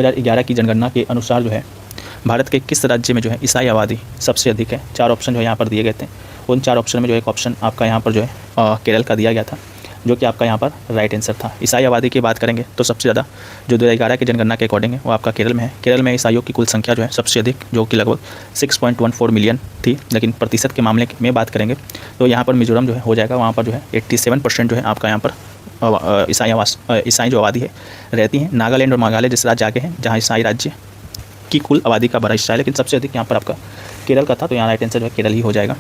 2011 की जनगणना के अनुसार जो है भारत के किस राज्य में जो है ईसाई आबादी सबसे अधिक है। 4 ऑप्शन जो है यहाँ पर दिए गए थे। उन 4 ऑप्शन में जो एक ऑप्शन आपका यहाँ पर जो है केरल का दिया गया था, जो कि आपका यहाँ पर राइट आंसर था। ईसाई आबादी की बात करेंगे तो सबसे ज़्यादा जो 2011 की जनगणना के अकॉर्डिंग है वो आपका केरल में है। केरल में ईसाइयों की कुल संख्या जो है सबसे अधिक, जो कि लगभग 6.14 मिलियन थी। लेकिन प्रतिशत के मामले में बात करेंगे तो यहाँ पर मिजोरम जो है हो जाएगा, वहाँ पर जो है 87% जो है आपका यहाँ पर ईसाई जो आबादी है रहती हैं। नागालैंड और मेघालय जिस राज्य आगे हैं जहाँ ईसाई राज्य की कुल आबादी का बड़ा हिस्सा है, लेकिन सबसे अधिक यहाँ पर आपका केरल का था, तो यहाँ राइट आंसर जो है केरल ही हो जाएगा।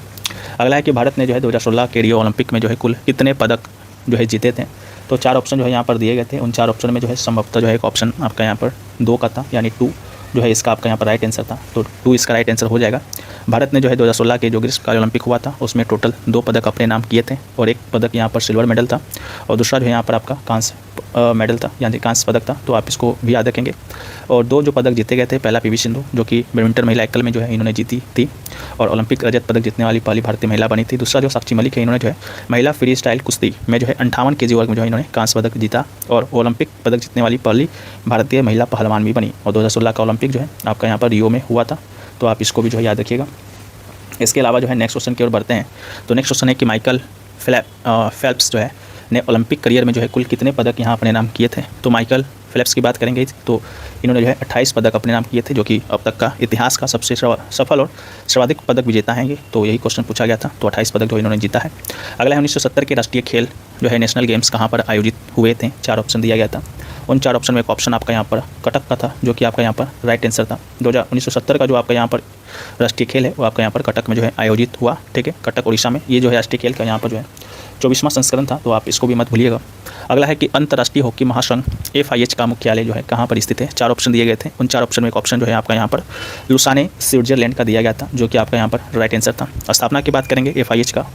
अगला है कि भारत ने जो है 2016 के रियो ओलंपिक में जो है कुल कितने पदक जो है जीते थे। तो 4 ऑप्शन जो है यहाँ पर दिए गए थे। उन 4 ऑप्शन में जो है संभवतः जो है एक ऑप्शन आपका यहाँ पर 2 का था, यानी 2 जो है इसका आपका यहाँ पर राइट आंसर था, तो 2 इसका राइट आंसर हो जाएगा। भारत ने जो है 2016 के जो ग्रीष्मकालीन ओलंपिक हुआ था उसमें टोटल 2 पदक अपने नाम किए थे, और 1 पदक यहाँ पर सिल्वर मेडल था और दूसरा जो है यहाँ पर आपका कांस्य मेडल था, यानी कांस्य पदक था, तो आप इसको भी याद रखेंगे। और 2 जो पदक जीते गए थे, पहला पीवी सिंधु जो कि बैडमिंटन महिला एकल में जो है इन्होंने जीती थी और ओलंपिक रजत पदक जीतने वाली पहली भारतीय महिला बनी थी। दूसरा जो साक्षी मलिक है, इन्होंने जो है महिला फ्री स्टाइल कुश्ती में जो है 58 केजी वर्ग में जो है इन्होंने कांस्य पदक जीता और ओलंपिक पदक जीतने वाली पहली भारतीय महिला पहलवान भी बनी। और 2016 का ओलंपिक जो है आपका यहाँ पर रियो में हुआ था, तो आप इसको भी जो है याद रखिएगा। इसके अलावा जो है नेक्स्ट क्वेश्चन की ओर बढ़ते हैं। तो नेक्स्ट क्वेश्चन है कि माइकल फेल्प्स जो है ने ओलंपिक करियर में जो है कुल कितने पदक यहाँ अपने नाम किए थे। तो माइकल फेल्प्स की बात करेंगे तो इन्होंने जो है 28 पदक अपने नाम किए थे, जो कि अब तक का इतिहास का सबसे सफल और सर्वाधिक पदक विजेता हैं ये। तो यही क्वेश्चन पूछा गया था, तो 28 पदक जो इन्होंने जीता है। अगला है 1970 के राष्ट्रीय खेल जो है नेशनल गेम्स कहाँ पर आयोजित हुए थे। 4 ऑप्शन दिया गया था। उन 4 ऑप्शन में एक ऑप्शन आपका यहाँ पर कटक का था, जो कि आपका यहाँ पर राइट आंसर था। 1970 का जो आपका यहाँ पर राष्ट्रीय खेल है वो आपका यहाँ पर कटक में जो है आयोजित हुआ, ठीक है, कटक उड़ीसा में। ये जो है राष्ट्रीय खेल का यहाँ पर जो है 24वां संस्करण था, तो आप इसको भी मत भूलिएगा। अगला है कि अंतर्राष्ट्रीय हॉकी महासंघ FIH का मुख्यालय जो है कहाँ पर स्थित है। 4 ऑप्शन दिए गए थे। उन 4 ऑप्शन में एक ऑप्शन जो है आपका यहाँ पर लुसाने स्विट्जरलैंड का दिया गया था, जो कि आपका यहाँ पर राइट आंसर था। स्थापना की बात करेंगे FIH का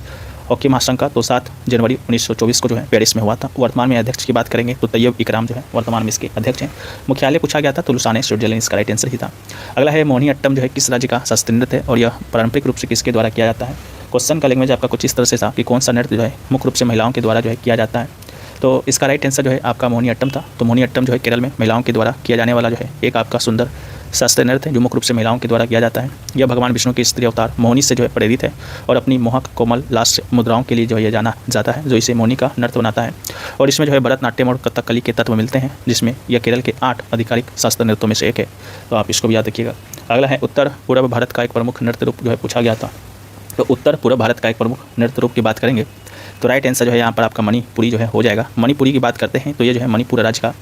हॉकी महासंघ का तो 7 जनवरी 1924 को जो है पेरिस में हुआ था। वर्तमान में अध्यक्ष की बात करेंगे तो तैयब इकराम जो है वर्तमान में इसके अध्यक्ष हैं। मुख्यालय पूछा गया था तो लुसाने स्विट्जरलैंड इसका राइट आंसर ही था। अगला है मोहिनीअट्टम जो है किस राज्य का शास्त्रीय नृत्य है और यह पारंपरिक रूप से किसके द्वारा किया जाता है। क्वेश्चन का लैंग्वेज आपका कुछ इस तरह से था कि कौन सा नृत्य जो है मुख्य रूप से महिलाओं के द्वारा जो है किया जाता है। तो इसका राइट आंसर जो है आपका मोहिनीअट्टम था। तो मोहिनीअट्टम जो है केरल में महिलाओं के द्वारा किया जाने वाला जो है एक आपका सुंदर शास्त्रीय नृत्य है, जो मुख्य रूप से महिलाओं के द्वारा किया जाता है। यह भगवान विष्णु के स्त्री अवतार मोहिनी से जो है प्रेरित है और अपनी मोहक कोमल लास्य मुद्राओं के लिए जो है यह जाना जाता है, जो इसे मोहिनी का नृत्य बनाता है। और इसमें जो है भरतनाट्यम और कथकली के तत्व मिलते हैं, जिसमें यह केरल के 8 आधिकारिक शास्त्रीय नृत्यों में से एक है, तो आप इसको भी याद रखिएगा। अगला है उत्तर पूर्व भारत का एक प्रमुख नृत्य रूप जो है पूछा गया था। तो उत्तर पूर्व भारत का एक प्रमुख नृत्य रूप की बात करेंगे तो राइट आंसर जो है यहाँ पर आपका मणिपुरी जो है हो जाएगा। मणिपुरी की बात करते हैं तो ये जो है मणिपुर राज्य का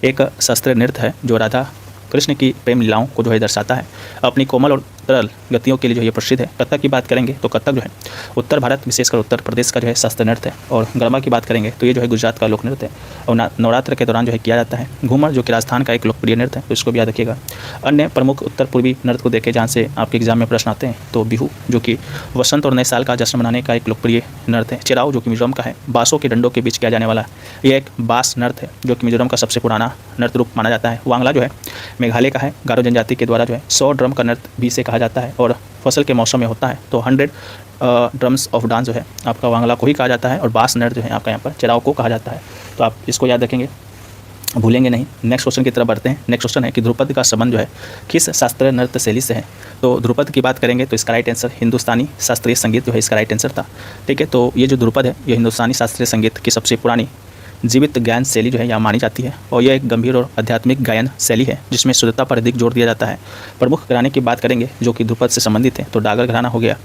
एक शास्त्रीय नृत्य है, जो राधा कृष्ण की प्रेम लीलाओं को जो है दर्शाता है। अपनी कोमल और तरल गतियों के लिए जो ये प्रसिद्ध है। कथक की बात करेंगे तो कथक जो है उत्तर भारत विशेषकर उत्तर प्रदेश का जो है शास्त्रीय नृत्य है। और गरबा की बात करेंगे तो ये जो है गुजरात का लोक नृत्य है और नवरात्र के दौरान जो है किया जाता है। घूमर जो कि राजस्थान का एक लोकप्रिय नृत्य है, तो इसको भी याद रखिएगा। अन्य प्रमुख उत्तर पूर्वी नृत्य को देखें जहाँ से आपके एग्जाम में प्रश्न आते हैं तो बिहू जो कि वसंत और नए साल का जश्न मनाने का एक लोकप्रिय नृत्य है। चिराओ जो कि मिजोरम का है। बांसों के डंडों के बीच किया जाने वाला यह एक बांस नृत्य है, जो कि मिजोरम का सबसे पुराना नृत्य रूप माना जाता है। वांगला जो है मेघालय का है। गारो जनजाति के द्वारा जो है 100 ड्रम का नृत्य भी इसे कहा जाता है और फसल के मौसम में होता है, तो 100 ड्रम्स ऑफ डांस जो है आपका वांगला को ही कहा जाता है और बांस नृत्य जो है आपका यहाँ पर चिराओ को कहा जाता है, तो आप इसको याद रखेंगे, भूलेंगे नहीं। नेक्स्ट क्वेश्चन की तरफ बढ़ते हैं। नेक्स्ट क्वेश्चन है कि ध्रुपद का संबंध जो है किस शास्त्रीय नृत्य शैली से है। तो ध्रुपद की बात करेंगे तो इसका राइट आंसर हिंदुस्तानी शास्त्रीय संगीत जो है इसका राइट आंसर था, ठीक है। तो ये जो ध्रुपद है ये हिंदुस्तानी शास्त्रीय संगीत की सबसे पुरानी जीवित गायन शैली जो है यहाँ मानी जाती है और यह एक गंभीर और आध्यात्मिक गायन शैली है जिसमें शुद्धता पर अधिक जोर दिया जाता है। प्रमुख घराने की बात करेंगे जो कि ध्रुपद से संबंधित है तो डागर घराना हो गया,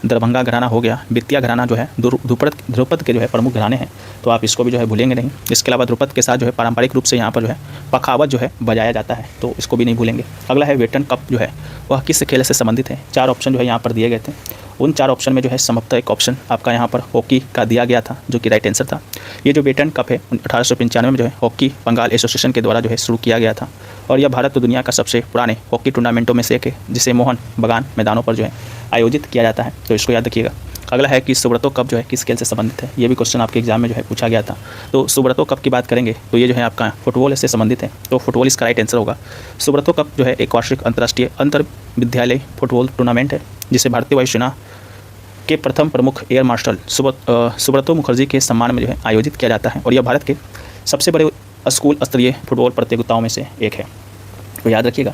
दरभंगा घराना हो गया, बितिया घराना जो है ध्रुपद के जो है प्रमुख घराने हैं, तो आप इसको भी जो है भूलेंगे नहीं। इसके अलावा ध्रुपद के साथ जो है पारंपरिक रूप से यहाँ पर जो है पखावत जो है बजाया जाता है, तो इसको भी नहीं भूलेंगे। अगला है वेटन कप जो है वह किस खेल से संबंधित है। 4 ऑप्शन जो है यहाँ पर दिए गए थे। उन 4 ऑप्शन में जो है संभवतः एक ऑप्शन आपका यहाँ पर हॉकी का दिया गया था, जो कि राइट आंसर था। ये जो वेटन कप है 1895 में जो है हॉकी बंगाल एसोसिएशन के द्वारा जो है शुरू किया गया था और यह भारत और दुनिया का सबसे पुराने हॉकी टूर्नामेंटों में से एक है, जिसे मोहन बगान मैदानों पर जो है आयोजित किया जाता है, तो इसको याद रखिएगा। अगला है कि सुब्रतो कप जो है किस खेल से संबंधित है। ये भी क्वेश्चन आपके एग्जाम में जो है पूछा गया था। तो सुब्रतो कप की बात करेंगे तो ये जो है आपका फुटबॉल से संबंधित है, तो फुटबॉल इसका राइट आंसर होगा। सुब्रतो कप जो है एक वार्षिक अंतर्राष्ट्रीय अंतर विद्यालय फुटबॉल टूर्नामेंट है, जिसे भारतीय वायुसेना के प्रथम प्रमुख एयर मार्शल सुब्रतो मुखर्जी के सम्मान में जो है आयोजित किया जाता है और यह भारत के सबसे बड़े स्कूल स्तरीय फुटबॉल प्रतियोगिताओं में से एक है। तो याद रखिएगा।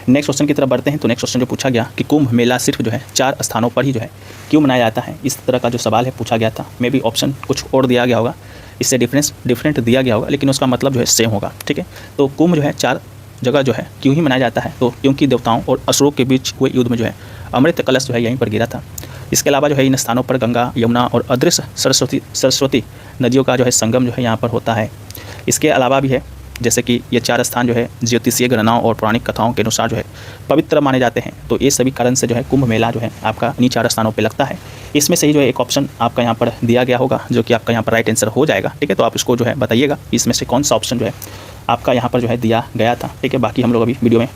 नेक्स्ट क्वेश्चन की तरफ बढ़ते हैं। तो नेक्स्ट क्वेश्चन जो पूछा गया कि कुंभ मेला सिर्फ जो है 4 स्थानों पर ही जो है क्यों मनाया जाता है, इस तरह का जो सवाल है पूछा गया था। मे भी ऑप्शन कुछ और दिया गया होगा, इससे डिफरेंट दिया गया होगा, लेकिन उसका मतलब जो है सेम होगा। ठीक है, तो कुंभ जो है 4 जगह जो है क्यों ही मनाया जाता है, तो क्योंकि देवताओं और असुरों के बीच हुए युद्ध में जो है अमृत कलश जो है यहीं पर गिरा था। इसके अलावा जो है इन स्थानों पर गंगा, यमुना और अदृश्य सरस्वती नदियों का जो है संगम जो है यहाँ पर होता है। इसके अलावा भी है, जैसे कि ये 4 स्थान जो है ज्योतिषीय गणनाओं और पौराणिक कथाओं के अनुसार जो है पवित्र माने जाते हैं। तो ये सभी कारण से जो है कुंभ मेला जो है आपका इन्हीं 4 स्थानों पे लगता है। इसमें से ही जो है एक ऑप्शन आपका यहाँ पर दिया गया होगा, जो कि आपका यहाँ पर राइट आंसर हो जाएगा। ठीक है, तो आप इसको जो है बताइएगा इसमें से कौन सा ऑप्शन जो है आपका यहाँ पर जो है दिया गया था। ठीक है, बाकी हम लोग अभी वीडियो में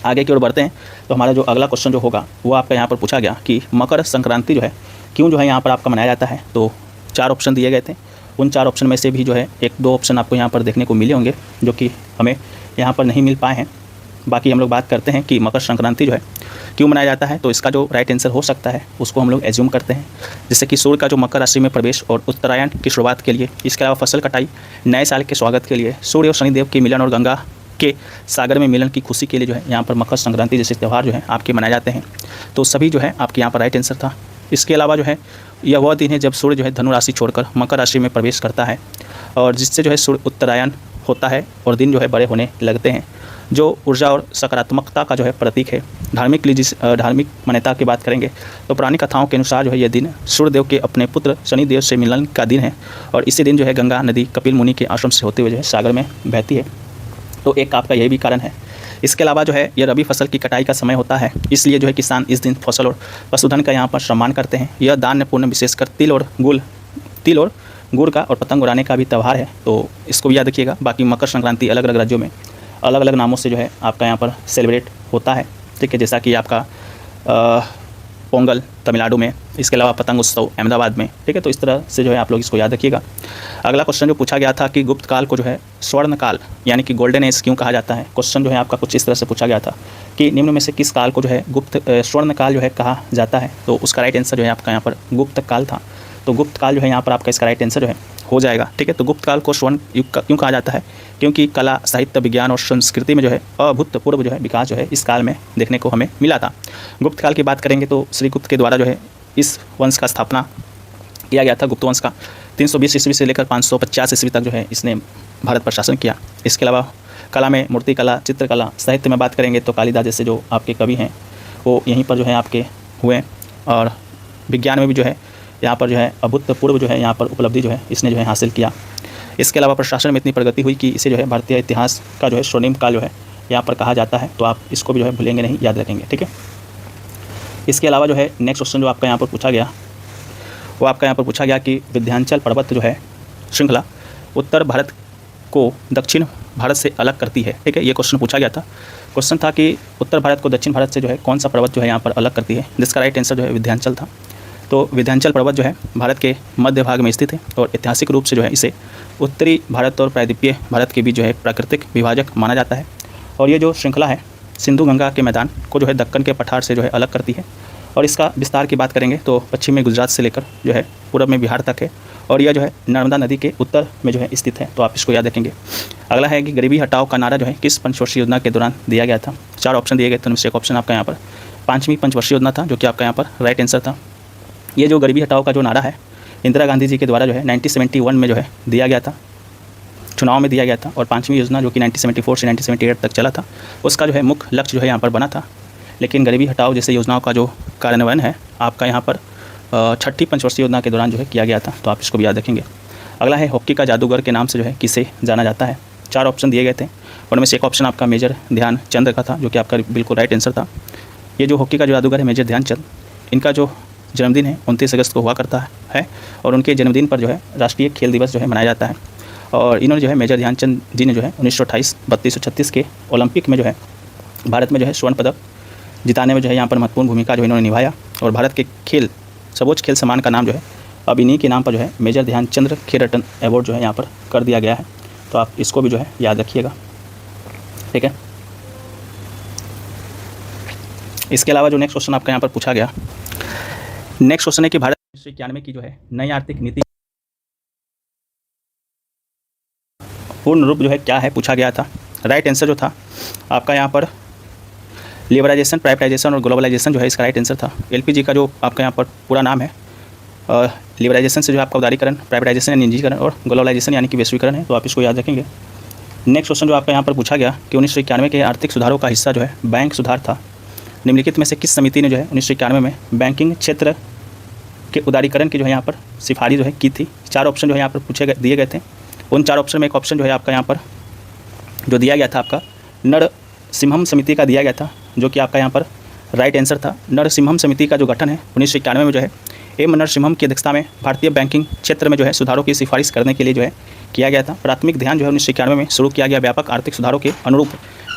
आगे की ओर बढ़ते हैं। तो हमारा जो अगला क्वेश्चन जो होगा वो आपका यहाँ पर पूछा गया कि मकर संक्रांति जो है क्यों जो है यहाँ पर आपका मनाया जाता है। तो 4 ऑप्शन दिए गए थे, उन 4 ऑप्शन में से भी जो है 1-2 ऑप्शन आपको यहाँ पर देखने को मिले होंगे जो कि हमें यहाँ पर नहीं मिल पाए हैं। बाकी हम लोग बात करते हैं कि मकर संक्रांति जो है क्यों मनाया जाता है। तो इसका जो राइट आंसर हो सकता है उसको हम लोग एज्यूम करते हैं, जैसे कि सूर्य का जो मकर राशि में प्रवेश और उत्तरायण की शुरुआत के लिए, इसके अलावा फसल कटाई, नए साल के स्वागत के लिए, सूर्य और शनिदेव के मिलन और गंगा के सागर में मिलन की खुशी के लिए जो है यहाँ पर मकर संक्रांति जैसे त्यौहार जो है आपके मनाए जाते हैं। तो सभी जो है आपके यहाँ पर राइट आंसर था। इसके अलावा जो है यह वह दिन है जब सूर्य जो है धनु राशि छोड़कर मकर राशि में प्रवेश करता है, और जिससे जो है सूर्य उत्तरायण होता है और दिन जो है बड़े होने लगते हैं, जो ऊर्जा और सकारात्मकता का जो है प्रतीक है। धार्मिक मान्यता की बात करेंगे तो पुरानी कथाओं के अनुसार जो है यह दिन सूर्यदेव के अपने पुत्र शनिदेव से मिलन का दिन है, और इसी दिन जो है गंगा नदी कपिल मुनि के आश्रम से होते हुए जो है सागर में बहती है। तो एक आपका यही भी कारण है। इसके अलावा जो है यह रबी फसल की कटाई का समय होता है, इसलिए जो है किसान इस दिन फसल और पशुधन का यहाँ पर सम्मान करते हैं। यह दान पुण्य विशेषकर तिल और गुड़ का और पतंग उड़ाने का भी त्यौहार है, तो इसको भी याद रखिएगा। बाकी मकर संक्रांति अलग अलग राज्यों में अलग अलग नामों से जो है आपका यहाँ पर सेलिब्रेट होता है। ठीक है, जैसा कि आपका पोंगल तमिलनाडु में, इसके अलावा पतंग उत्सव अहमदाबाद में। ठीक है, तो इस तरह से जो है आप लोग इसको याद रखिएगा। अगला क्वेश्चन जो पूछा गया था कि गुप्त काल को जो है स्वर्ण काल यानी कि गोल्डन एज क्यों कहा जाता है। क्वेश्चन जो है आपका कुछ इस तरह से पूछा गया था कि निम्न में से किस काल को जो है स्वर्ण काल जो है कहा जाता है। तो उसका राइट आंसर जो है आपका यहाँ पर गुप्त काल था। तो गुप्त काल जो है यहाँ पर आपका इसका राइट आंसर जो है हो जाएगा। ठीक है, तो गुप्त काल को स्वर्ण युग क्यों कहा जाता है, क्योंकि कला, साहित्य, विज्ञान और संस्कृति में जो है अभूतपूर्व जो है विकास जो है इस काल में देखने को हमें मिला था। गुप्त काल की बात करेंगे तो श्रीगुप्त के द्वारा जो है इस वंश का स्थापना किया गया था। गुप्त वंश का 320 ईस्वी से लेकर 550 ईस्वी तक जो है इसने भारत पर शासन किया। इसके अलावा कला में मूर्ति कला, चित्रकला, साहित्य में बात करेंगे तो कालिदास जैसे जो आपके कवि हैं वो यहीं पर जो है आपके हुए, और विज्ञान में भी जो है यहाँ पर जो है अभूतपूर्व जो है यहाँ पर उपलब्धि जो है इसने जो है हासिल किया। इसके अलावा प्रशासन में इतनी प्रगति हुई कि इसे जो है भारतीय इतिहास का जो है स्वर्णिम काल जो है यहाँ पर कहा जाता है। तो आप इसको भी जो है भूलेंगे नहीं, याद रखेंगे। ठीक है, इसके अलावा जो है नेक्स्ट क्वेश्चन जो आपका यहाँ पर पूछा गया वो आपका यहाँ पर पूछा गया कि विंध्याचल पर्वत जो है श्रृंखला उत्तर भारत को दक्षिण भारत से अलग करती है। ठीक है, ये क्वेश्चन पूछा गया था। क्वेश्चन था कि उत्तर भारत को दक्षिण भारत से जो है कौन सा पर्वत जो है यहाँ पर अलग करती है, जिसका राइट आंसर जो है विंध्याचल था। तो विंध्याचल पर्वत जो है भारत के मध्य भाग में स्थित है, और ऐतिहासिक रूप से जो है इसे उत्तरी भारत और प्रायद्वीपीय भारत के बीच जो है प्राकृतिक विभाजक माना जाता है। और ये जो श्रृंखला है सिंधु गंगा के मैदान को जो है दक्कन के पठार से जो है अलग करती है। और इसका विस्तार की बात करेंगे तो पश्चिम में गुजरात से लेकर जो है पूर्व में बिहार तक है, और यह जो है नर्मदा नदी के उत्तर में जो है स्थित है। तो आप इसको याद रखेंगे। अगला है कि गरीबी हटाओ का नारा जो है किस पंचवर्षीय योजना के दौरान दिया गया था। 4 ऑप्शन दिए गए थे, उनमें से एक ऑप्शन आपका यहाँ पर 5वीं पंचवर्षीय योजना था, जो कि आपका यहाँ पर राइट आंसर था। ये जो गरीबी हटाओ का जो नारा है इंदिरा गांधी जी के द्वारा जो है 1971 में जो है दिया गया था, चुनाव में दिया गया था। और 5वीं योजना जो कि 1974 से 1978 तक चला था, उसका जो है मुख्य लक्ष्य जो है यहाँ पर बना था। लेकिन गरीबी हटाओ जैसे योजनाओं का जो कार्यान्वयन है आपका यहाँ पर 6ठी पंचवर्षीय योजना के दौरान जो है किया गया था। तो आप इसको भी याद रखेंगे। अगला है हॉकी का जादूगर के नाम से जो है किसे जाना जाता है। 4 ऑप्शन दिए गए थे, उनमें से एक ऑप्शन आपका मेजर ध्यानचंद का था, जो कि आपका बिल्कुल राइट आंसर था। ये जो हॉकी का जो जादूगर है मेजर ध्यानचंद, इनका जो जन्मदिन है 29 अगस्त को हुआ करता है, और उनके जन्मदिन पर जो है राष्ट्रीय खेल दिवस जो है मनाया जाता है। और इन्होंने जो है मेजर ध्यानचंद जी ने जो है 1928, 32 और 36 के ओलंपिक में जो है भारत में जो है स्वर्ण पदक जिताने में जो है यहाँ पर महत्वपूर्ण भूमिका जो इन्होंने निभाया। और भारत के सर्वोच्च खेल सम्मान का नाम जो है अब इन्हीं के नाम पर जो है मेजर ध्यानचंद खेल रत्न अवार्ड जो है यहाँ पर कर दिया गया है। तो आप इसको भी जो है याद रखिएगा। ठीक है, इसके अलावा जो नेक्स्ट क्वेश्चन आपका यहाँ पर पूछा गया, नेक्स्ट क्वेश्चन है कि भारत 1991 की जो है नई आर्थिक नीति पूर्ण रूप जो है क्या है पूछा गया था। राइट आंसर जो था आपका यहाँ पर लिबराइजेशन, प्राइवेटाइजेशन और ग्लोबलाइजेशन जो है इसका राइट आंसर था। एलपीजी का जो आपका यहाँ पर पूरा नाम है लिबराइजेशन से जो है आपका उदारीकरण, प्राइवेटाइजेशन यानी निजीकरण और ग्लोबलाइजेशन यानी कि वैश्वीकरण है, तो आप इसको याद रखेंगे। नेक्स्ट क्वेश्चन जो आपका यहाँ पर पूछा गया कि 1991 के आर्थिक सुधारों का हिस्सा जो है बैंक सुधार था। निम्नलिखित में से किस समिति ने जो है 1991 में बैंकिंग क्षेत्र के उदारीकरण की जो है यहाँ पर सिफारिश जो है की थी। 4 ऑप्शन जो है यहाँ पर दिए गए थे। उन 4 ऑप्शन में एक ऑप्शन जो है आपका यहाँ पर जो दिया गया था आपका नरसिम्हम समिति का दिया गया था, जो कि आपका यहाँ पर राइट आंसर था। नरसिम्हम समिति का जो गठन है 1991 में जो है एम नरसिम्हम की अध्यक्षता में भारतीय बैंकिंग क्षेत्र में जो है सुधारों की सिफारिश करने के लिए जो है किया गया था। प्राथमिक ध्यान जो है 1991 में शुरू किया गया व्यापक आर्थिक सुधारों के अनुरूप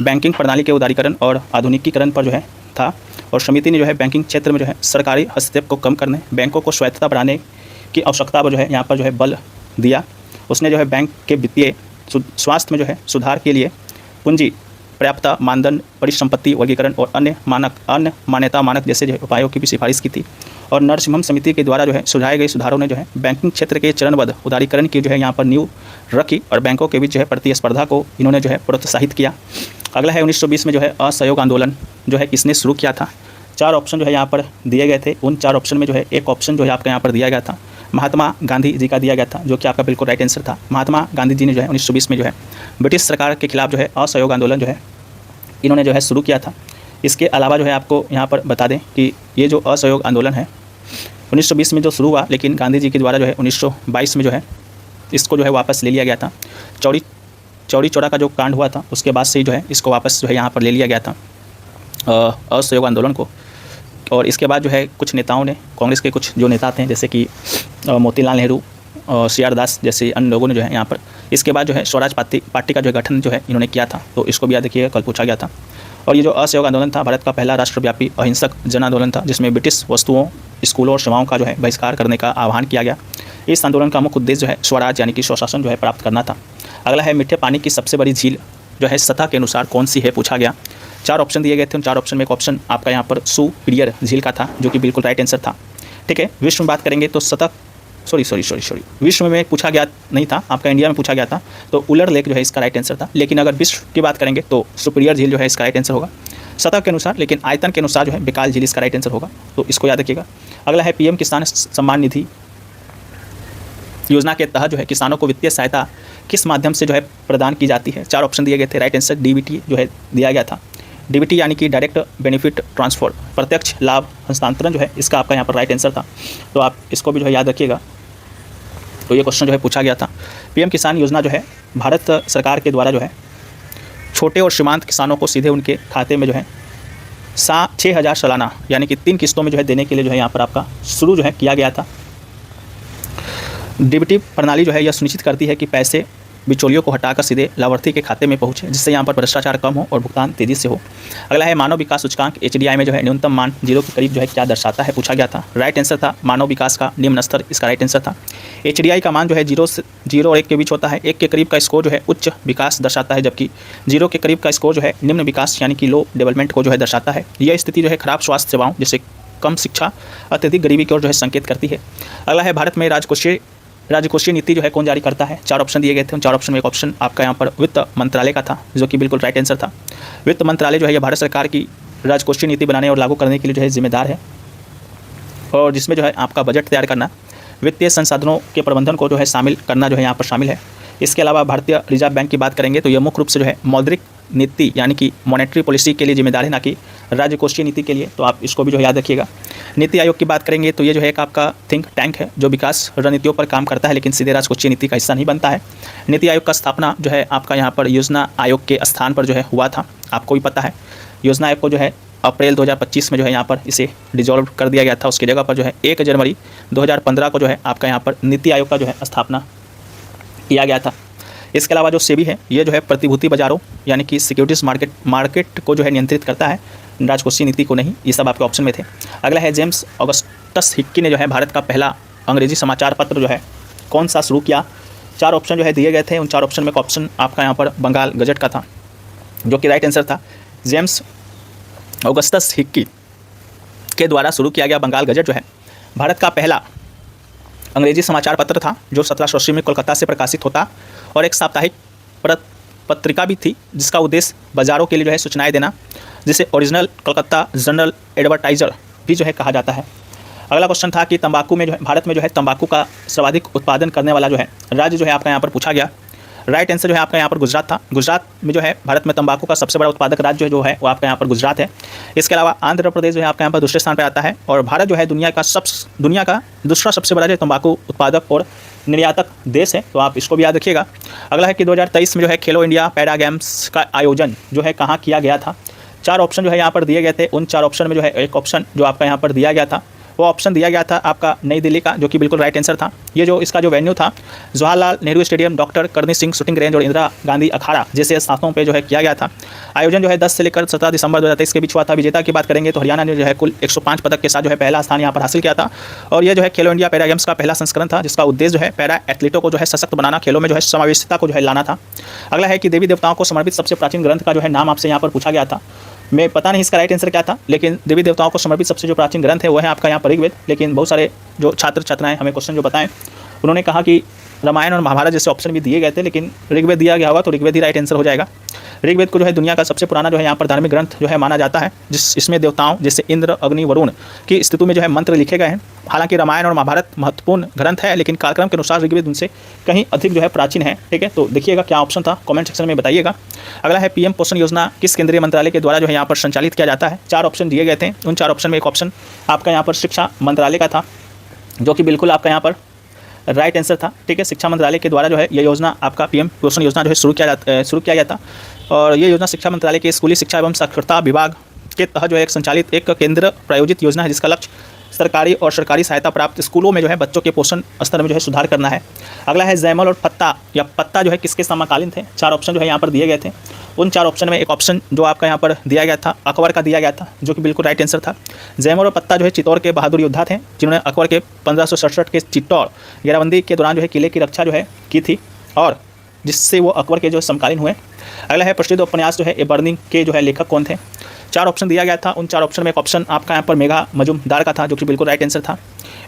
बैंकिंग प्रणाली के उदारीकरण और आधुनिकीकरण पर जो है था। और समिति ने जो है बैंकिंग क्षेत्र में जो है सरकारी हस्तक्षेप को कम करने, बैंकों को स्वायत्तता बढ़ाने की आवश्यकता पर जो है यहाँ पर जो है बल दिया। उसने जो है बैंक के वित्तीय स्वास्थ्य में जो है सुधार के लिए पूंजी पर्याप्तता मानदंड, परिसंपत्ति वर्गीकरण और अन्य मान्यता मानक जैसे जो है उपायों की भी सिफारिश की थी। और नरसिम्हम समिति के द्वारा जो है सुझाए गए सुधारों ने जो है बैंकिंग क्षेत्र के चरणबद्ध उदारीकरण की जो है यहाँ पर नींव रखी और बैंकों के बीच जो है प्रतिस्पर्धा को इन्होंने जो है प्रोत्साहित किया। अगला है 1920 में जो है असहयोग आंदोलन जो है किसने शुरू किया था। 4 ऑप्शन जो है यहाँ पर दिए गए थे। उन 4 ऑप्शन में जो है एक ऑप्शन जो है आपका यहाँ पर दिया गया था महात्मा गांधी जी का दिया गया था, जो कि आपका बिल्कुल राइट आंसर था। महात्मा गांधी जी ने जो है 1920 में जो है ब्रिटिश सरकार के खिलाफ जो है असहयोग आंदोलन जो है इन्होंने जो है शुरू किया था। इसके अलावा जो है आपको यहाँ पर बता दें कि ये जो असहयोग आंदोलन है 1920 में जो शुरू हुआ, लेकिन गांधी जी के द्वारा जो है 1922 में जो है इसको जो है वापस ले लिया गया था। चौड़ी चौरा का जो कांड हुआ था उसके बाद से ही जो है इसको वापस जो है यहाँ पर ले लिया गया था असहयोग आंदोलन को। और इसके बाद जो है कुछ नेताओं ने, कांग्रेस के कुछ जो नेता थे जैसे कि मोतीलाल नेहरू, CR दास जैसे अन्य लोगों ने जो है यहाँ पर इसके बाद जो है स्वराज पार्टी का जो गठन जो है इन्होंने किया था। तो इसको भी याद रखिएगा, कल पूछा गया था। और ये जो असहयोग आंदोलन था भारत का पहला राष्ट्रव्यापी अहिंसक जन आंदोलन था, जिसमें ब्रिटिश वस्तुओं, स्कूलों और सेवाओं का जो है बहिष्कार करने का आह्वान किया गया। इस आंदोलन का मुख्य उद्देश्य जो है स्वराज यानी कि स्वशासन जो है प्राप्त करना था। अगला है मीठे पानी की सबसे बड़ी झील जो है सतह के अनुसार कौन सी है, पूछा गया। 4 ऑप्शन दिए गए थे। उन 4 ऑप्शन में एक ऑप्शन आपका यहाँ पर सुपीरियर झील का था, जो कि बिल्कुल राइट आंसर था। ठीक है, विश्व में बात करेंगे तो सॉरी विश्व में पूछा गया नहीं था, आपका इंडिया में पूछा गया था, तो उलर लेक जो है इसका राइट आंसर था। लेकिन अगर विश्व की बात करेंगे तो सुपीरियर झील जो है इसका राइट आंसर होगा सतह के अनुसार, लेकिन आयतन के अनुसार जो है बिकाल झील इसका राइट आंसर होगा। तो इसको याद रखिएगा। अगला है PM किसान सम्मान निधि योजना के तहत जो है किसानों को वित्तीय सहायता किस माध्यम से जो है प्रदान की जाती है। 4 ऑप्शन दिए गए थे। राइट आंसर DBT जो है दिया गया था। DBT यानी कि डायरेक्ट बेनिफिट ट्रांसफर, प्रत्यक्ष लाभ हस्तांतरण जो है इसका आपका यहाँ पर राइट आंसर था। तो आप इसको भी जो है याद रखिएगा। तो ये क्वेश्चन जो है पूछा गया था। PM किसान योजना जो है भारत सरकार के द्वारा जो है छोटे और सीमांत किसानों को सीधे उनके खाते में जो है 6,000 सालाना यानी कि 3 किस्तों में जो है देने के लिए जो है यहाँ पर आपका शुरू जो है किया गया था। DBT प्रणाली जो है यह सुनिश्चित करती है कि पैसे बिचौलियों को हटाकर सीधे लाभार्थी के खाते में पहुंचे, जिससे यहाँ पर भ्रष्टाचार कम हो और भुगतान तेजी से हो। अगला है मानव विकास सूचकांक HDI में जो है न्यूनतम मान 0 के करीब जो है क्या दर्शाता है, पूछा गया था। राइट आंसर था मानव विकास का निम्न स्तर, इसका राइट आंसर था। HDI का मान जो है 0 और 1 के बीच होता है। 1 के करीब का स्कोर जो है उच्च विकास दर्शाता है, जबकि 0 के करीब का स्कोर जो है निम्न विकास यानी कि लो डेवलपमेंट को जो है दर्शाता है। यह स्थिति जो है खराब स्वास्थ्य सेवाओं जैसे कम शिक्षा, अत्यधिक गरीबी की ओर जो है संकेत करती है। अगला है भारत में राजकोषीय नीति जो है कौन जारी करता है। 4 ऑप्शन दिए गए थे। उन 4 ऑप्शन में एक ऑप्शन आपका यहाँ पर वित्त मंत्रालय का था, जो कि बिल्कुल राइट आंसर था। वित्त मंत्रालय जो है यह भारत सरकार की राजकोषीय नीति बनाने और लागू करने के लिए जो है जिम्मेदार है, और जिसमें जो है आपका बजट तैयार करना, वित्तीय संसाधनों के प्रबंधन को जो है शामिल करना जो है यहाँ पर शामिल है। इसके अलावा भारतीय रिजर्व बैंक की बात करेंगे तो यह मुख्य रूप से जो है मौद्रिक नीति यानी कि मॉनेटरी पॉलिसी के लिए जिम्मेदार है, ना कि राजकोषीय नीति के लिए। तो आप इसको भी जो है याद रखिएगा। नीति आयोग की बात करेंगे तो ये जो है एक आपका थिंक टैंक है जो विकास रणनीतियों पर काम करता है, लेकिन सीधे राजकोषीय नीति का हिस्सा नहीं बनता है। नीति आयोग का स्थापना जो है आपका यहाँ पर योजना आयोग के स्थान पर जो है हुआ था, आपको भी पता है। योजना आयोग को जो है अप्रैल 2025 में जो है यहाँ पर इसे डिजॉल्व कर दिया गया था। उसकी जगह पर जो है 1 जनवरी 2015 को जो है आपका यहाँ पर नीति आयोग का जो है स्थापना किया गया था। इसके अलावा जो सेबी है ये जो है प्रतिभूति बाजारों यानी कि सिक्योरिटीज मार्केट को जो है नियंत्रित करता है, राजकोषीय नीति को नहीं। ये सब आपके ऑप्शन में थे। अगला है जेम्स ऑगस्टस हिक्की ने जो है भारत का पहला अंग्रेजी समाचार पत्र जो है कौन सा शुरू किया। 4 ऑप्शन जो है दिए गए थे। उन 4 ऑप्शन में एक ऑप्शन आपका यहाँ पर बंगाल गजट का था, जो कि राइट आंसर था। जेम्स ऑगस्टस हिक्की के द्वारा शुरू किया गया बंगाल गजट जो है भारत का पहला अंग्रेजी समाचार पत्र था, जो 1780 में कोलकाता से प्रकाशित होता और एक साप्ताहिक पत्रिका भी थी जिसका उद्देश्य बाज़ारों के लिए जो है सूचनाएँ देना, जिसे ओरिजिनल कलकत्ता जर्नल एडवर्टाइज़र भी जो है कहा जाता है। अगला क्वेश्चन था कि तंबाकू में जो है भारत में जो है तंबाकू का सर्वाधिक उत्पादन करने वाला जो है राज्य जो है आपका यहाँ पर पूछा गया। राइट आंसर जो है आपका यहाँ पर गुजरात था। गुजरात में जो है भारत में तंबाकू का सबसे बड़ा उत्पादक राज्य जो है वो आपका यहाँ पर गुजरात है। इसके अलावा आंध्र प्रदेश जो है आपका यहाँ पर दूसरे स्थान पर आता है और भारत जो है दुनिया का दूसरा सबसे बड़ा जो तंबाकू उत्पादक और निर्यातक देश है, तो आप इसको भी याद रखिएगा। अगला है कि 2023 में जो है खेलो इंडिया पैरा गेम्स का आयोजन जो है कहाँ किया गया था। 4 ऑप्शन जो है यहाँ पर दिए गए थे। उन 4 ऑप्शन में जो है एक ऑप्शन जो आपका यहाँ पर दिया गया था वो ऑप्शन दिया गया था आपका नई दिल्ली का, जो कि बिल्कुल राइट आंसर था। ये जो इसका जो वेन्यू था Jawaharlal Nehru stadium, doctor Karni Singh shooting range और इंदिरा गांधी अखाड़ा जैसे स्थानों पे जो है किया गया था। आयोजन जो है 10 से लेकर 17 दिसंबर 2023 के बीच हुआ था। विजेता की बात करेंगे तो हरियाणा ने जो है कुल 105 पदक के साथ जो है पहला स्थान यहाँ पर हासिल किया था और ये जो है खेलो इंडिया पैरा गेम्स का पहला संस्करण था जिसका उद्देश्य जो है पैरा एथलीटों को जो है सशक्त बनाना, खेलों में जो है समावेशिता को जो है लाना था। अगला है कि देवी देवताओं को समर्पित सबसे प्राचीन ग्रंथ का जो है नाम आपसे यहाँ पर पूछा गया था। मैं पता नहीं इसका राइट आंसर क्या था, लेकिन देवी देवताओं को समर्पित सबसे जो प्राचीन ग्रंथ है वो है आपका यहाँ पर ऋग्वेद। लेकिन बहुत सारे जो छात्र छात्राएं हमें क्वेश्चन जो बताएं उन्होंने कहा कि रामायण और महाभारत जैसे ऑप्शन भी दिए गए थे, लेकिन ऋग्वेद दिया गया होगा तो ऋग्वेद ही राइट आंसर हो जाएगा। ऋग्वेद को जो है दुनिया का सबसे पुराना जो है यहाँ पर धार्मिक ग्रंथ जो है माना जाता है, इसमें देवताओं जैसे इंद्र, अग्नि, वरुण की स्थिति में जो है मंत्र लिखे गए हैं। हालांकि रामायण और महाभारत महत्वपूर्ण ग्रंथ है, लेकिन कालक्रम के अनुसार ऋग्वेद उनसे कहीं अधिक जो है प्राचीन है। ठीक है, तो देखिएगा क्या ऑप्शन था, कमेंट सेक्शन में बताइएगा। अगला है पीएम पोषण योजना किस केंद्रीय मंत्रालय के द्वारा जो है यहाँ पर संचालित किया जाता है। 4 ऑप्शन दिए गए थे। उन 4 ऑप्शन में एक ऑप्शन आपका यहाँ पर शिक्षा मंत्रालय का था, जो कि बिल्कुल आपका यहाँ पर राइट आंसर था। ठीक है, शिक्षा मंत्रालय के द्वारा जो है ये योजना आपका पीएम पोषण योजना जो है शुरू किया गया था और ये योजना शिक्षा मंत्रालय के स्कूली शिक्षा एवं साक्षरता विभाग के तहत जो है एक संचालित एक केंद्र प्रायोजित योजना है जिसका लक्ष्य सरकारी और सरकारी सहायता प्राप्त स्कूलों में जो है बच्चों के पोषण स्तर में जो है सुधार करना है। अगला है जयमल और पत्ता या पत्ता जो है किसके समकालीन थे। 4 ऑप्शन जो है यहाँ पर दिए गए थे। उन 4 ऑप्शन में एक ऑप्शन जो आपका यहाँ पर दिया गया था अकबर का दिया गया था, जो कि बिल्कुल राइट आंसर था। जयमल और पत्ता जो है चित्तौड़ के बहादुर योद्धा थे जिन्होंने अकबर के 1567 के चित्तौड़ घेराबंदी के दौरान जो है किले की रक्षा जो है की थी और जिससे वो अकबर के जो समकालीन हुए। अगला है प्रसिद्ध उपन्यास जो है ए बर्निंग के जो है लेखक कौन थे। 4 ऑप्शन दिया गया था। उन 4 ऑप्शन में एक ऑप्शन आपका यहाँ पर मेघा मजुमदार का था, जो कि बिल्कुल राइट आंसर था।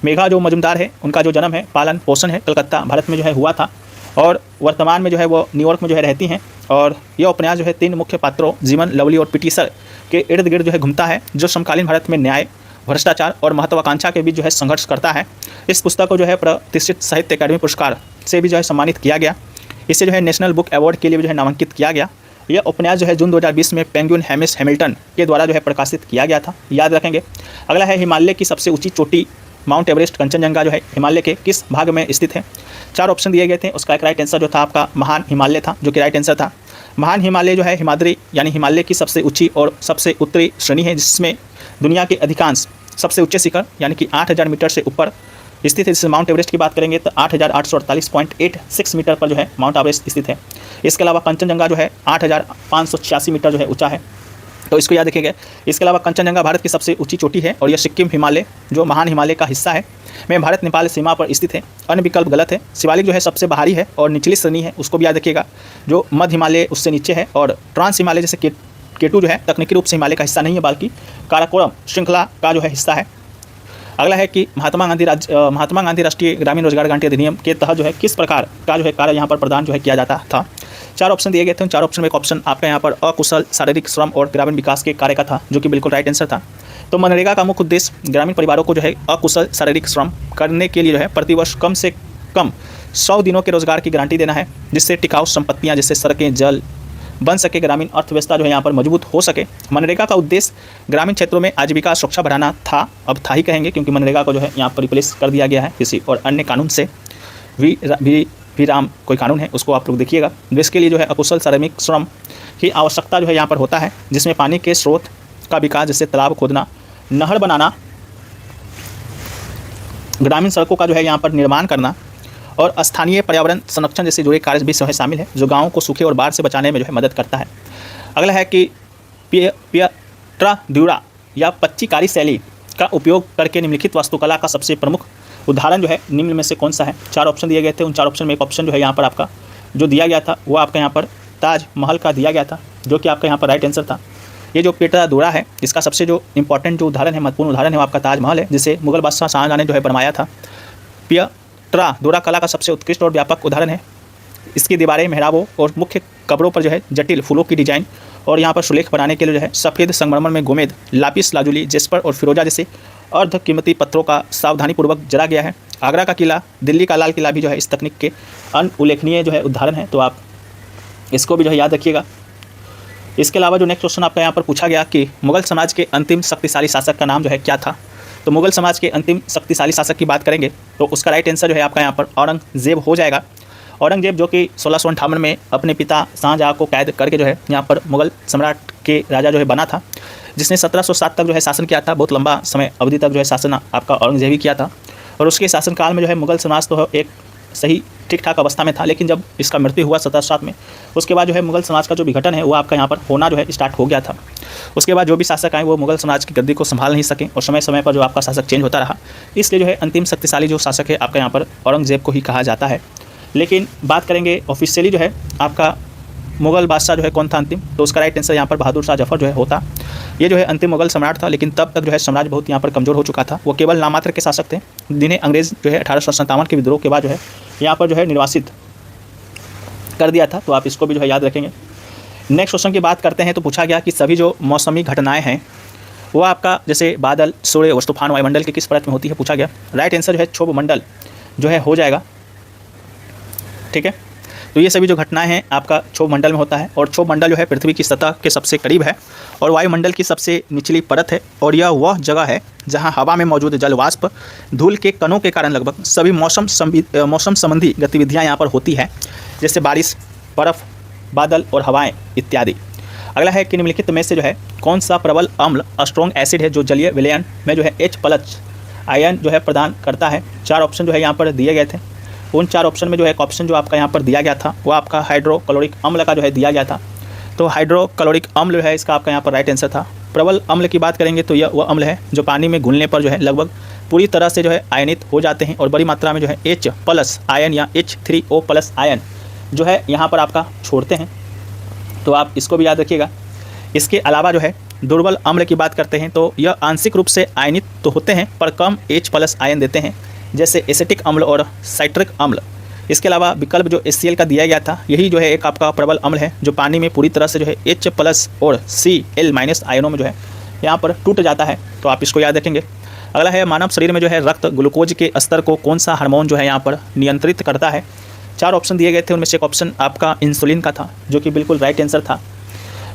मेघा जो मजुमदार है उनका जो जन्म है पालन पोषण है कलकत्ता भारत में जो है हुआ था और वर्तमान में जो है वो न्यूयॉर्क में जो है रहती हैं और ये उपन्यास जो है 3 मुख्य पात्रों जीवन, लवली और पिटीसर के इर्द गिर्द जो है घूमता है, जो समकालीन भारत में न्याय, भ्रष्टाचार और महत्वाकांक्षा के बीच जो है संघर्ष करता है। इस पुस्तक को जो है प्रतिष्ठित साहित्य अकादमी पुरस्कार से भी जो है सम्मानित किया गया। इसे जो है नेशनल बुक अवार्ड के लिए भी जो है नामांकित किया गया। यह उपन्यास जो है जून 2020 में पेंगुइन हैमिस हैमिल्टन के द्वारा जो है प्रकाशित किया गया था, याद रखेंगे। अगला है हिमालय की सबसे ऊंची चोटी माउंट एवरेस्ट कंचनजंगा जो है हिमालय के किस भाग में स्थित है। 4 ऑप्शन दिए गए थे। उसका एक राइट आंसर जो था आपका महान हिमालय था, जो कि राइट आंसर था। महान हिमालय जो है हिमाद्री यानी हिमालय की सबसे ऊंची और सबसे उत्तरी श्रेणी है, जिसमें दुनिया के अधिकांश सबसे ऊंचे शिखर यानी कि 8000 मीटर से ऊपर स्थित है। जैसे माउंट एवरेस्ट की बात करेंगे तो 8848.86 मीटर पर जो है माउंट एवरेस्ट स्थित है। इसके अलावा कंचनजंगा जो है 8586 मीटर जो है ऊंचा है, तो इसको याद रखिएगा। इसके अलावा कंचनजंगा भारत की सबसे ऊंची चोटी है और यह सिक्किम हिमालय जो महान हिमालय का हिस्सा है में भारत नेपाल सीमा पर स्थित है। अन्य विकल्प गलत है। शिवालिक जो है सबसे बाहरी है और निचली श्रेणी है, उसको भी याद रखिएगा। जो मध्य हिमालय उससे नीचे है और ट्रांस हिमालय जैसे केटू जो है तकनीकी रूप से हिमालय का हिस्सा नहीं है, बल्कि काराकोरम श्रृंखला का जो है हिस्सा है। अगला है कि महात्मा गांधी राष्ट्रीय ग्रामीण रोजगार गारंटी अधिनियम के तहत जो है किस प्रकार का जो है कार्य यहाँ पर प्रदान जो है किया जाता था। 4 ऑप्शन दिए गए थे। उन 4 ऑप्शन में एक ऑप्शन आपका यहाँ पर अकुशल शारीरिक श्रम और ग्रामीण विकास के कार्य का था, जो कि बिल्कुल राइट आंसर था। तो मनरेगा का मुख्य उद्देश्य ग्रामीण परिवारों को जो है अकुशल शारीरिक श्रम करने के लिए जो है प्रतिवर्ष कम से कम 100 दिनों के रोजगार की गारंटी देना है, जिससे टिकाऊ संपत्तियाँ जैसे सड़कें, जल बन सके, ग्रामीण अर्थव्यवस्था जो है यहाँ पर मजबूत हो सके। मनरेगा का उद्देश्य ग्रामीण क्षेत्रों में आजीविका सुरक्षा बढ़ाना था, अब था ही कहेंगे, क्योंकि मनरेगा को जो है यहाँ पर रिप्लेस कर दिया गया है किसी और अन्य कानून से। भी राम कोई कानून है, उसको आप लोग देखिएगा। इसके लिए जो है अकुशल श्रमिक श्रम की आवश्यकता जो है यहाँ पर होता है, जिसमें पानी के स्रोत का विकास जैसे तालाब खोदना, नहर बनाना, ग्रामीण सड़कों का जो है यहाँ पर निर्माण करना और स्थानीय पर्यावरण संरक्षण जैसे जुड़े कार्य भी शामिल है, जो गाँव को सूखे और बाढ़ से बचाने में जो है मदद करता है। अगला है कि पियट्राड्यूरा या पच्चीकारी शैली का उपयोग करके निम्नलिखित वास्तुकला का सबसे प्रमुख उदाहरण जो है निम्न में से कौन सा है। 4 ऑप्शन दिए गए थे। उन 4 ऑप्शन में एक ऑप्शन जो है यहाँ पर आपका जो दिया गया था वो आपका यहाँ पर ताजमहल का दिया गया था, जो कि आपका यहाँ पर राइट आंसर था। ये जो पियट्राड्यूरा है इसका सबसे जो इंपॉर्टेंट जो उदाहरण है, महत्वपूर्ण उदाहरण है, वो आपका ताजमहल है, जिसे मुगल बादशाह शाहजहां ने जो है बनवाया था। पियट्राड्यूरा कला का सबसे उत्कृष्ट और व्यापक उदाहरण है इसकी दीवारें, मेहराबों और मुख्य कब्रों पर जो है जटिल फूलों की डिजाइन और यहाँ पर सुलेख बनाने के लिए जो है सफ़ेद संगमरमर में गोमेद, लापिस लाजुली, जेस्पर और फिरोजा जैसे अर्ध कीमती पत्थरों का सावधानीपूर्वक जला गया है। आगरा का किला, दिल्ली का लाल किला भी जो है इस तकनीक के उल्लेखनीय जो है उदाहरण है, तो आप इसको भी जो है याद रखिएगा। इसके अलावा जो नेक्स्ट क्वेश्चन आपका यहाँ पर पूछा गया कि मुगल समाज के अंतिम शक्तिशाली शासक का नाम जो है क्या था। तो मुगल समाज के अंतिम शक्तिशाली शासक की बात करेंगे तो उसका राइट आंसर जो है आपका यहाँ पर औरंगजेब हो जाएगा। औरंगजेब जो कि 1658 में अपने पिता शाहजहाँ को कैद करके जो है यहाँ पर मुगल सम्राट के राजा जो है बना था, जिसने 1707 तक जो है शासन किया था। बहुत लंबा समय अवधि तक जो है शासन आपका औरंगजेब ही किया था और उसके शासनकाल में जो है मुगल समाज तो एक सही ठीक ठाक अवस्था में था, लेकिन जब इसका मृत्यु हुआ 1707 में, उसके बाद जो है मुगल समाज का जो विघटन है वो आपका यहाँ पर होना जो है स्टार्ट हो गया था। उसके बाद जो भी शासक आए वो मुगल समाज की गद्दी को संभाल नहीं सके और समय समय पर जो आपका शासक चेंज होता रहा, इसलिए जो है अंतिम शक्तिशाली जो शासक है आपका यहाँ पर औरंगजेब को ही कहा जाता है। लेकिन बात करेंगे ऑफिशियली जो है आपका मुगल बादशाह जो है कौन था अंतिम, तो उसका राइट आंसर यहाँ पर बहादुर शाह जफर जो है होता। ये जो है अंतिम मुगल सम्राट था, लेकिन तब तक जो है साम्राज्य बहुत यहाँ पर कमज़ोर हो चुका था। वो केवल नामात्र के शासक थे, जिन्हें अंग्रेज़ जो है 1857 के विद्रोह के बाद जो है यहाँ पर जो है निर्वासित कर दिया था। तो आप इसको भी जो है याद रखेंगे। नेक्स्ट क्वेश्चन की बात करते हैं तो पूछा गया कि सभी जो मौसमी घटनाएँ हैं वो आपका जैसे बादल, सूर्य और तूफान वायुमंडल की किस परत में होती है पूछा गया। राइट आंसर जो है क्षोभ मंडल जो है हो जाएगा। ठीक है, तो ये सभी जो घटनाएं हैं आपका क्षोभ मंडल में होता है और क्षोभ मंडल जो है पृथ्वी की सतह के सबसे करीब है और वायुमंडल की सबसे निचली परत है और यह वह जगह है जहां हवा में मौजूद जल वाष्प, धूल के कणों के कारण लगभग सभी मौसम संबंधी गतिविधियां यहां पर होती है, जैसे बारिश, बर्फ, बादल और हवाएँ इत्यादि। अगला है कि निम्नलिखित में से जो है कौन सा प्रबल अम्ल स्ट्रॉन्ग एसिड है जो जलीय विलयन में जो है H+ आयन जो है प्रदान करता है। 4 ऑप्शन जो है यहाँ पर दिए गए थे। उन 4 ऑप्शन में जो है एक ऑप्शन जो आपका यहाँ पर दिया गया था वो आपका हाइड्रोक्लोरिक अम्ल का जो है दिया गया था। तो हाइड्रोक्लोरिक अम्ल जो है इसका आपका यहाँ पर राइट आंसर था। प्रबल अम्ल की बात करेंगे तो यह वह अम्ल है जो पानी में घुलने पर जो है लगभग पूरी तरह से जो है आयनित हो जाते हैं और बड़ी मात्रा में जो है H+ आयन या H3O+ आयन जो है यहाँ पर आपका छोड़ते हैं। तो आप इसको भी याद रखिएगा। इसके अलावा जो है दुर्बल अम्ल की बात करते हैं तो यह आंशिक रूप से आयनित तो होते हैं पर कम H+ आयन देते हैं, जैसे एसिटिक अम्ल और साइट्रिक अम्ल। इसके अलावा विकल्प जो HCl का दिया गया था यही जो है एक आपका प्रबल अम्ल है जो पानी में पूरी तरह से जो है H+ और Cl- आयनों में जो है यहाँ पर टूट जाता है। तो आप इसको याद रखेंगे। अगला है मानव शरीर में जो है रक्त ग्लूकोज के स्तर को कौन सा हार्मोन जो है यहाँ पर नियंत्रित करता है। 4 ऑप्शन दिए गए थे, उनमें से एक ऑप्शन आपका इंसुलिन का था जो कि बिल्कुल राइट आंसर था।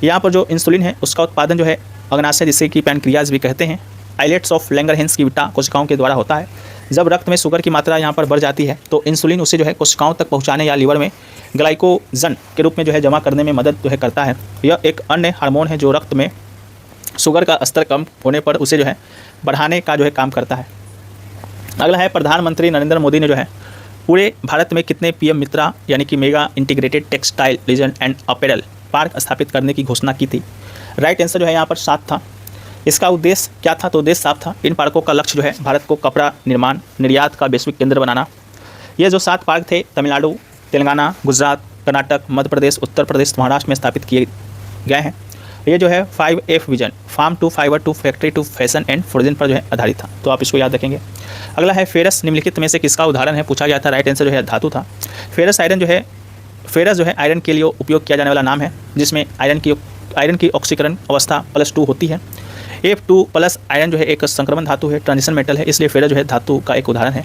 यहाँ पर जो इंसुलिन है उसका उत्पादन जो है अग्नाशय जिसे कि पैनक्रियाज भी कहते हैं, आइलेट्स ऑफ लैंगरहैंस की बीटा कोशिकाओं के द्वारा होता है। जब रक्त में शुगर की मात्रा यहाँ पर बढ़ जाती है तो इंसुलिन उसे जो है कोशिकाओं तक पहुँचाने या लीवर में ग्लाइकोजन के रूप में जो है जमा करने में मदद जो है करता है। यह एक अन्य हार्मोन है जो रक्त में शुगर का स्तर कम होने पर उसे जो है बढ़ाने का जो है काम करता है। अगला है प्रधानमंत्री नरेंद्र मोदी ने जो है पूरे भारत में कितने PM मित्रा यानी कि mega integrated textile reason and apparel park स्थापित करने की घोषणा की थी। राइट आंसर जो है यहाँ पर 7 था। इसका उद्देश्य क्या था, तो उद्देश्य साफ था। इन पार्कों का लक्ष्य जो है भारत को कपड़ा निर्माण निर्यात का वैश्विक केंद्र बनाना। ये जो 7 पार्क थे तमिलनाडु, तेलंगाना, गुजरात, कर्नाटक, मध्य प्रदेश, उत्तर प्रदेश, महाराष्ट्र में स्थापित किए गए हैं। ये जो है 5F vision, farm to fibre to factory to fashion and foreign पर जो है आधारित था। तो आप इसको याद रखेंगे। अगला है फेरस निम्नलिखित में से किसका उदाहरण है पूछा गया था। राइट आंसर जो है धातु था। फेरस जो है आयरन के लिए उपयोग किया जाने वाला नाम है, जिसमें आयरन की ऑक्सीकरण अवस्था +2 होती है। F2+ आयरन जो है एक संक्रमण धातु है, ट्रांजिशन मेटल है, इसलिए फेरस जो है धातु का एक उदाहरण है।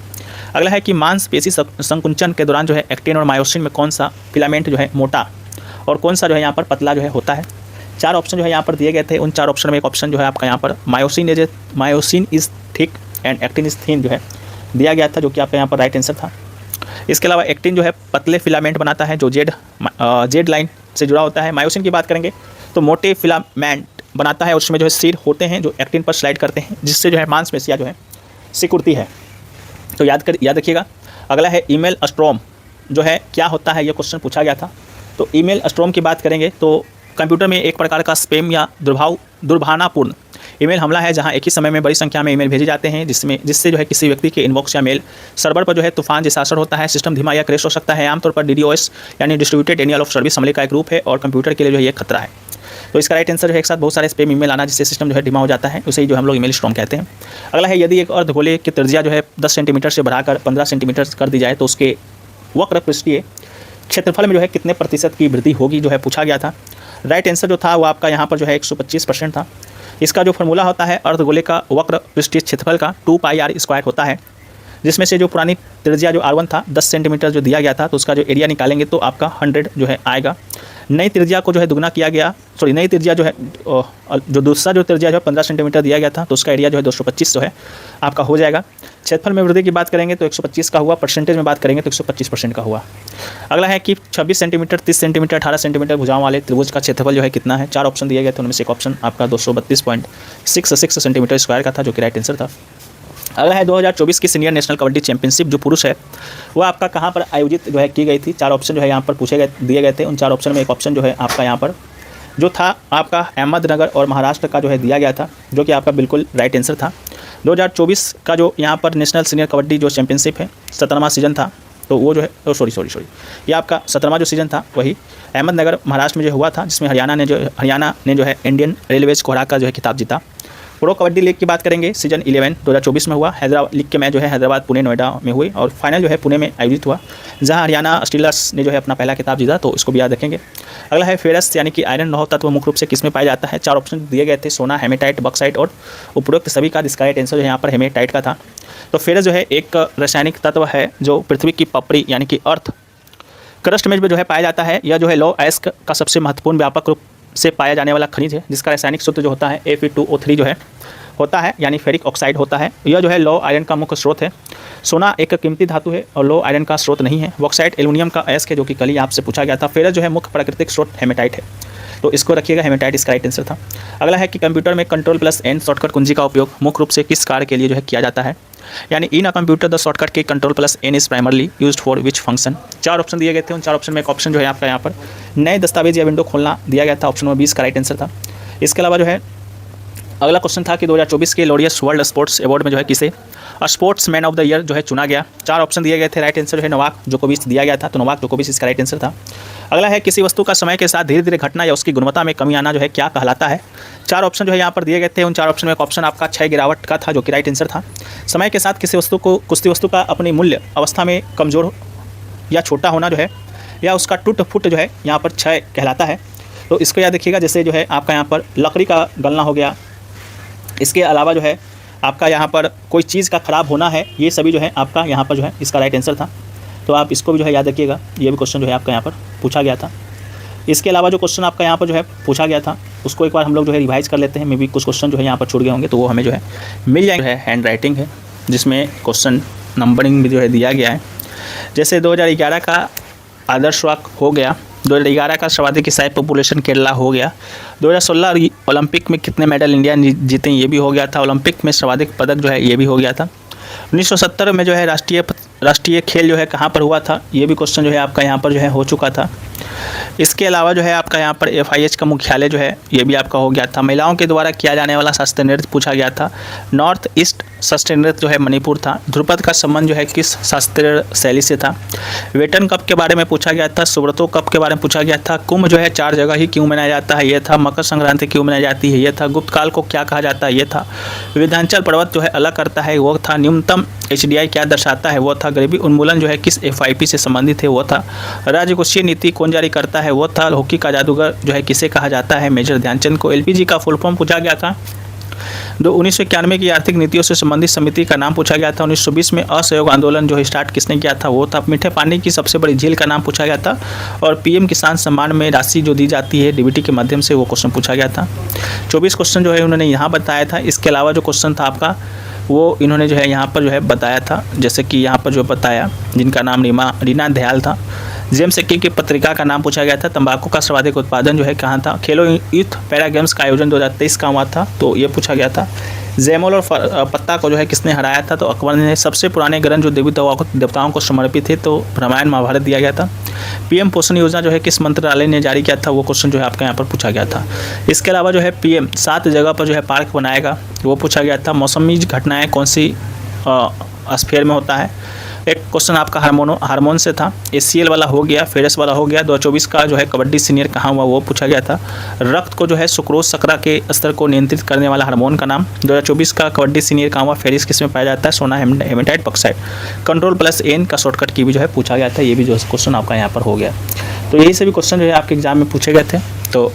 अगला है कि मांसपेशी संकुंचन के दौरान जो है एक्टिन और मायोसिन में कौन सा फिलामेंट जो है मोटा और कौन सा जो है यहाँ पर पतला जो है होता है। 4 ऑप्शन जो है यहाँ पर दिए गए थे। उन 4 ऑप्शन में एक ऑप्शन जो है आपका यहाँ पर myosin is thick and actin is thin जो है दिया गया था, जो कि आपका यहाँ पर राइट आंसर था। इसके अलावा एक्टिन जो है पतले फिलामेंट बनाता है जो जेड लाइन से जुड़ा होता है। मायोसिन की बात करेंगे तो मोटे फिलामेंट बनाता है, उसमें जो है सिर होते हैं जो एक्टिन पर स्लाइड करते हैं, जिससे जो है मांसपेशियाँ जो है सिकुड़ती है। तो याद रखिएगा। अगला है ईमेल स्ट्रॉम जो है क्या होता है, ये क्वेश्चन पूछा गया था। तो ईमेल स्ट्रॉम की बात करेंगे तो कंप्यूटर में एक प्रकार का स्पैम या दुर्भावनापूर्ण ईमेल हमला है, जहां एक ही समय में बड़ी संख्या में ईमेल भेजे जाते हैं, जिससे जो है किसी व्यक्ति के इनबॉक्स या मेल सर्वर पर जो है तूफान जैसा असर होता है। सिस्टम धीमा या क्रैश हो सकता है। आमतौर पर DDoS यानी डिस्ट्रीब्यूटेड डेनियल ऑफ सर्विस हमले का एक रूप है और कंप्यूटर के लिए जो है ये खतरा है। तो इसका राइट आंसर जो है एक साथ बहुत सारे स्पैम ईमेल आना, जिससे सिस्टम जो है धीमा हो जाता है, उसे ही जो हम लोग ईमेल स्टॉर्म कहते हैं। अगला है यदि एक अर्धगोले की त्रिज्या जो है 10 सेंटीमीटर से बढ़ाकर 15 सेंटीमीटर कर दी जाए तो उसके वक्र पृष्ठीय क्षेत्रफल में जो है कितने प्रतिशत की वृद्धि होगी जो है पूछा गया था। राइट आंसर जो था वो आपका यहाँ पर जो है 125% था। इसका जो फॉर्मूला होता है अर्धगोले का वक्र पृष्ठीय क्षेत्रफल का 2πr² होता है, जिसमें से जो पुरानी त्रिज्या जो R1 था 10 सेंटीमीटर जो दिया गया था, तो उसका जो एरिया निकालेंगे तो आपका 100 जो है आएगा। नई त्रिज्या को जो है दुगना किया गया, नई त्रिज्या जो है जो दूसरा जो त्रिज्या जो है 15 सेंटीमीटर दिया गया था, तो उसका एरिया जो है 225 जो है आपका हो जाएगा। क्षेत्रफल में वृद्धि की बात करेंगे तो 125 का हुआ, परसेंटेज में बात करेंगे तो 125% का हुआ। अगला है कि 26 सेंटीमीटर, 30 सेंटीमीटर, 18 सेंटीमीटर भुजाओं वाले त्रिभुज का क्षेत्रफल जो है कितना है। 4 ऑप्शन दिए गए थे, उनमें से एक ऑप्शन आपका 232.66 सेंटीमीटर स्क्वायर का था, जो कि राइट आंसर था। अगला है 2024 की सीनियर नेशनल कबड्डी चैंपियनशिप जो पुरुष है वो आपका कहाँ पर आयोजित जो है की गई थी। 4 ऑप्शन जो है यहाँ पर दिए गए थे। उन 4 ऑप्शन में एक ऑप्शन जो है आपका यहाँ पर जो था आपका अहमदनगर और महाराष्ट्र का जो है दिया गया था, जो कि आपका बिल्कुल राइट आंसर था। 2024 का जो यहाँ पर नेशनल सीनियर कबड्डी जो चैंपियनशिप है 17वां सीजन था, तो वो जो है सॉरी ये आपका 17वां जो सीजन था वही अहमदनगर महाराष्ट्र में जो हुआ था, जिसमें हरियाणा ने जो है इंडियन रेलवेज को हराकर जो है खिताब जीता। प्रो कबड्डी लीग की बात करेंगे, सीजन 11 2024 में हुआ। हैदराबाद लीग के मैच जो है हैदराबाद, पुणे, नोएडा में हुई और फाइनल जो है पुणे में आयोजित हुआ, जहां हरियाणा स्टीलर्स ने जो है अपना पहला खिताब जीता, तो इसको भी याद रखेंगे। अगला है फेरस यानी कि आयरन लौह तत्व मुख्य रूप से किसमें पाया जाता है। 4 ऑप्शन दिए गए थे, सोना, हेमेटाइट, बॉक्साइट और उपरोक्त सभी का। इसका राइट आंसर जो यहाँ पर हेमेटाइट का था। तो फेरस जो है एक रासायनिक तत्व है जो पृथ्वी की पपड़ी यानी कि अर्थ क्रस्ट में जो है पाया जाता है। यह जो है लौ अयस्क का सबसे महत्वपूर्ण व्यापक रूप से पाया जाने वाला खनिज है, जिसका रासायनिक सूत्र जो होता है Fe2O3 जो है होता है, यानी फेरिक ऑक्साइड होता है। यह जो है लौ आयरन का मुख्य स्रोत है। सोना एक कीमती धातु है और लौ आयरन का स्रोत नहीं है। बॉक्साइट एल्युमिनियम का अयस्क है, जो कि कल ही आपसे पूछा गया था। फेरस जो है मुख्य प्राकृतिक स्रोत हेमेटाइट है, तो इसको रखिएगा, हेमेटाइट इसका राइट आंसर था। अगला है कि कंप्यूटर में Ctrl+N शॉर्टकट कुंजी का उपयोग मुख्य रूप से किस कार्य के लिए जो है किया जाता है। यानी इन अ कंप्यूटर द शॉर्टकट की Ctrl+N is primarily used for which function. 4 option दिए गए थे। उन 4 ऑप्शन में एक ऑप्शन जो है आपका यहाँ पर नए दस्तावेज या विंडो खोलना दिया गया था, ऑप्शन नंबर 20 का राइट आंसर था। इसके अलावा जो है अगला क्वेश्चन था कि 2024 के लॉरियस वर्ल्ड स्पोर्ट्स अवार्ड में जो है किसे sports man of the year जो है चुना गया। 4 ऑप्शन दिए गए थे। राइट आंसर जो है नोवाक जोकोविच दिया गया था, तो नोवाक जोकोविच इसका राइट आंसर था। अगला है किसी वस्तु का समय के साथ धीरे धीरे घटना या उसकी गुणवत्ता में कमी आना जो है क्या कहलाता है। 4 ऑप्शन जो है यहाँ पर दिए गए थे। उन 4 ऑप्शन में एक ऑप्शन आपका क्षय गिरावट का था, जो कि राइट आंसर था। समय के साथ किसी वस्तु का अपनी मूल्य अवस्था में कमज़ोर या छोटा होना जो है या उसका टूट फूट जो है यहाँ पर क्षय कहलाता है, तो इसको याद रखिएगा। जैसे जो है आपका यहाँ पर लकड़ी का गलना हो गया, इसके अलावा जो है आपका यहाँ पर कोई चीज़ का ख़राब होना है, ये सभी जो है आपका यहाँ पर जो है इसका राइट आंसर था। तो आप इसको भी जो है याद रखिएगा, ये भी क्वेश्चन जो है आपका यहाँ पर पूछा गया था। इसके अलावा जो क्वेश्चन आपका यहाँ पर जो है पूछा गया था उसको एक बार हम लोग जो है रिवाइज कर लेते हैं। मे भी कुछ क्वेश्चन जो है यहाँ पर छूट गए होंगे, तो वो हमें जो है मिल जाएंगे। हैंड राइटिंग है जिसमें क्वेश्चन नंबरिंग भी जो है दिया गया है। जैसे 2011 का आदर्श वाक हो गया, 2011 का सर्वाधिक ईसाई पॉपुलेशन केरला हो गया, 2016 ओलंपिक में कितने मेडल इंडिया जीते ये भी हो गया था, ओलंपिक में सर्वाधिक पदक जो है ये भी हो गया था। 1970 में जो है राष्ट्रीय खेल जो है कहाँ पर हुआ था, ये भी क्वेश्चन जो है आपका यहाँ पर जो है हो चुका था। इसके अलावा जो है आपका यहाँ पर FIH का मुख्यालय जो है ये भी आपका हो गया था। महिलाओं के द्वारा किया जाने वाला शास्त्रीय नृत्य पूछा गया था। नॉर्थ ईस्ट शास्त्रीय नृत्य जो है मणिपुर था। ध्रुपद का संबंध जो है किस शास्त्रीय शैली से था। वेटन कप के बारे में पूछा गया था। सुब्रतो कप के बारे में पूछा गया था। कुंभ जो है 4 जगह ही क्यों मनाया जाता है, ये था। मकर संक्रांति क्यों मनाई जाती है, ये था। गुप्त काल को क्या कहा जाता है, ये था। विंध्याचल पर्वत जो है अलग करता है, वो था। न्यूनतम HDI क्या दर्शाता है, वो था। गरीबी उन्मूलन जो है किस FIP से संबंधित है, वो था। राजकोषीय नीति कौन जारी करता है, वो था। हॉकी का जादूगर जो है किसे कहा जाता है, मेजर ध्यानचंद को। LPG का फुल फॉर्म पूछा गया था। 1991 की आर्थिक नीतियों से संबंधित समिति का नाम पूछा गया था। 1920 में असहयोग आंदोलन जो स्टार्ट किसने किया था, वो था। मीठे पानी की सबसे बड़ी झील का नाम पूछा गया था। और PM किसान सम्मान में राशि जो दी जाती है DBT के माध्यम से, वो क्वेश्चन पूछा गया था। 24 क्वेश्चन जो है उन्होंने यहाँ बताया था। इसके अलावा जो क्वेश्चन था आपका वो इन्होंने जो है यहाँ पर जो है बताया था, जैसे कि यहाँ पर जो बताया जिनका नाम रीना दयाल था। जेम्स एक्की की पत्रिका का नाम पूछा गया था। तंबाकू का सर्वाधिक उत्पादन जो है कहाँ था। खेलो यूथ पैरा गेम्स का आयोजन 2023 का हुआ था, तो ये पूछा गया था। जैमोल और पत्ता को जो है किसने हराया था, तो अकबर ने। सबसे पुराने ग्रंथ जो देवी देवताओं को समर्पित थे, तो रामायण महाभारत दिया गया था। PM पोषण योजना जो है किस मंत्रालय ने जारी किया था, वो क्वेश्चन जो है आपका यहाँ पर पूछा गया था। इसके अलावा जो है PM 7 जगह पर जो है पार्क बनाएगा, वो पूछा गया था। मौसमी घटनाएँ कौन सी स्फीयर में होता है, एक क्वेश्चन आपका हार्मोन से था, ACL वाला हो गया, फेरस वाला हो गया। 2024 का जो है कबड्डी सीनियर कहाँ हुआ वो पूछा गया था। रक्त को जो है सुक्रोज शर्करा के स्तर को नियंत्रित करने वाला हार्मोन का नाम। 2024 का कबड्डी सीनियर कहाँ हुआ, फेरिस किस में पाया जाता है, सोना हेमेटाइट बॉक्साइट। कंट्रोल+N का शॉर्टकट की भी जो है पूछा गया था, ये भी जो क्वेश्चन आपका यहाँ पर हो गया। तो यही सभी क्वेश्चन जो है आपके एग्जाम में पूछे गए थे। तो